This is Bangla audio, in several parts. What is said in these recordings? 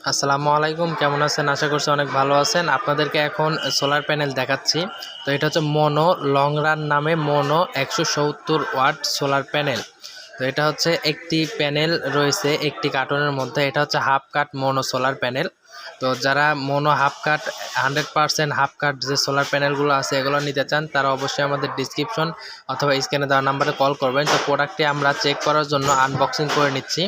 আসসালামু আলাইকুম, কেমন আছেন? আশা করছি অনেক ভালো আছেন। আপনাদেরকে এখন সোলার প্যানেল দেখাচ্ছি। তো এটা হচ্ছে মোনো লং রান নামে মোনো 170 ওয়াট সোলার প্যানেল। তো এটা হচ্ছে একটি প্যানেল রয়েছে একটি কার্টনের মধ্যে। এটা হচ্ছে half cut mono solar panel. তো যারা মোনো হাফ কাট 100% হাফ কাট যে সোলার প্যানেলগুলো আছে এগুলো নিতে চান, তারা অবশ্যই আমাদের ডিসক্রিপশন অথবা স্ক্রিনে দেওয়া নাম্বারে কল করবেন। তো প্রোডাক্টটি আমরা চেক করার জন্য আনবক্সিং করে নিচ্ছি।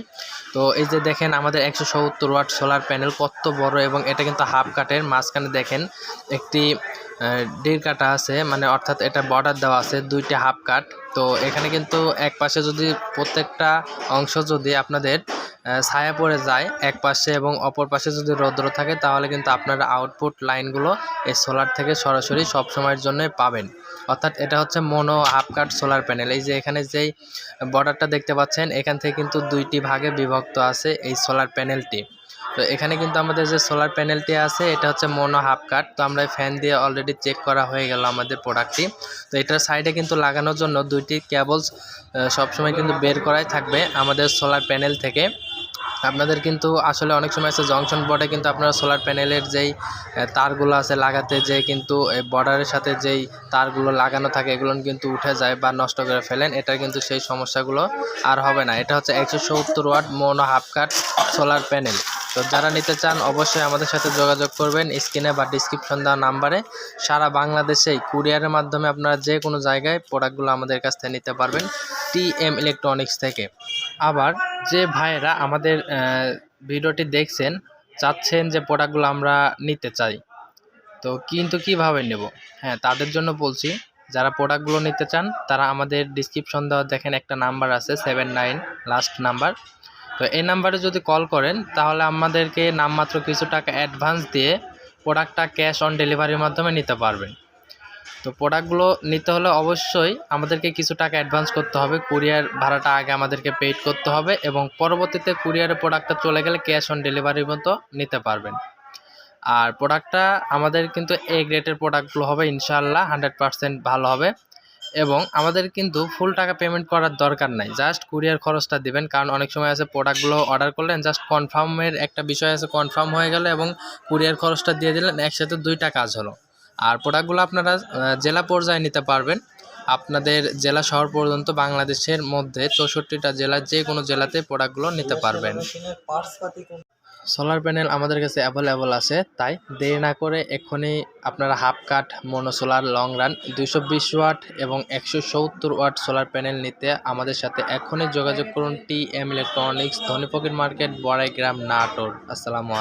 তো এই যে দেখেন আমাদের 170 ওয়াট সোলার প্যানেল কত বড়, এবং এটা কিন্তু হাফ কাটের। মাঝখানে দেখেন একটি দেড় কাটা আছে, মানে অর্থাৎ এটা বর্ডার দেওয়া আছে দুইটি হাফ কাট। তো এখানে কিন্তু এক পাশে যদি প্রত্যেকটা অংশ যদি আপনাদের ছায়া পড়ে যায় এক পাশে, এবং অপর পাশে যদি রৌদ্র থাকে, তাহলে কিন্তু আপনারা আউটপুট লাইনগুলো এই সোলার থেকে সরাসরি সব সময়ের জন্য পাবেন। অর্থাৎ এটা হচ্ছে mono half cut solar panel. এই যে এখানে যেই বর্ডারটা দেখতে পাচ্ছেন, এখান থেকে কিন্তু দুইটি ভাগে বিভক্ত আছে এই সোলার প্যানেলটি। তো এখানে কিন্তু আমাদের যে সোলার প্যানেলটি আছে এটা হচ্ছে মোনো হাফ কাট। তো আমরা ফ্যান দিয়ে অলরেডি চেক করা হয়ে গেল আমাদের প্রোডাক্টটি। তো এটার সাইডে কিন্তু লাগানোর জন্য দুইটি কেবলস সবসময় কিন্তু বের করাই থাকবে আমাদের সোলার প্যানেল থেকে। আপনাদের কিন্তু আসলে অনেক সময় আছে জংশন বোর্ডে কিন্তু আপনারা সোলার প্যানেলের যেই তারগুলো আছে লাগাতে, যে কিন্তু বর্ডারের সাথে যেই তারগুলো লাগানো থাকে এগুলো কিন্তু উঠে যায় বা নষ্ট করে ফেলেন। এটা কিন্তু সেই সমস্যাগুলো আর হবে না। এটা হচ্ছে 170 watt mono half cut solar panel. তো যারা নিতে চান অবশ্যই আমাদের সাথে যোগাযোগ করবেন স্ক্রিনে বা ডিসক্রিপশন দেওয়া নাম্বারে। সারা বাংলাদেশেই কুরিয়ারের মাধ্যমে আপনারা যে কোনো জায়গায় প্রোডাক্টগুলো আমাদের কাছ থেকে নিতে পারবেন, টিএম ইলেকট্রনিক্স থেকে। আবার যে ভাইয়েরা আমাদের ভিডিওটি দেখছেন, চাচ্ছেন যে প্রোডাক্টগুলো আমরা নিতে চাই, তো কিন্তু কিভাবে নেব? হ্যাঁ, তাদের জন্য বলছি, যারা প্রোডাক্টগুলো নিতে চান তারা আমাদের ডিসক্রিপশন দেওয়া দেখেন একটা নাম্বার আছে 79 লাস্ট নাম্বার। তো এই নাম্বারে যদি কল করেন তাহলে আমাদেরকে নামমাত্র কিছু টাকা অ্যাডভান্স দিয়ে প্রোডাক্টটা ক্যাশ অন ডেলিভারির মাধ্যমে নিতে পারবেন। তো প্রোডাক্টগুলো নিতে হলে অবশ্যই আমাদেরকে কিছু টাকা অ্যাডভান্স করতে হবে। কুরিয়ার ভাড়াটা আগে আমাদেরকে পেইড করতে হবে, এবং পরবর্তীতে কুরিয়ারে প্রোডাক্টটা চলে গেলে ক্যাশ অন ডেলিভারির মতো নিতে পারবেন। আর প্রোডাক্টটা আমাদের কিন্তু এ গ্রেডের প্রোডাক্টগুলো হবে, ইনশাআল্লাহ 100% ভালো হবে। এবং আমাদের কিন্তু ফুল টাকা পেমেন্ট করার দরকার নাই, জাস্ট কুরিয়ার খরচটা দিবেন। কারণ অনেক সময় আছে প্রোডাক্টগুলো অর্ডার করলেন, জাস্ট কনফার্মের একটা বিষয় আছে, কনফার্ম হয়ে গেল এবং কুরিয়ার খরচটা দিয়ে দিলেন, একসাথে দুইটা কাজ হলো। আর প্রোডাক্টগুলো আপনারা জেলা পর্যায়ে নিতে পারবেন। আপনাদের জেলা শহর পর্যন্ত বাংলাদেশের মধ্যে 64টা জেলার যে কোনো জেলাতে প্রোডাক্টগুলো নিতে পারবেন। সোলার প্যানেল আমাদের কাছে অ্যাভেলেবল আছে, তাই দেরি না করে এক্ষুনি আপনারা half cut mono solar long run 220 watt এবং 170 ওয়াট সোলার প্যানেল নিতে আমাদের সাথে এক্ষুনি যোগাযোগ করুন। TM Electronics, Dhanifakir Market, Baraigram, Natore. আসসালামু আলাইকুম।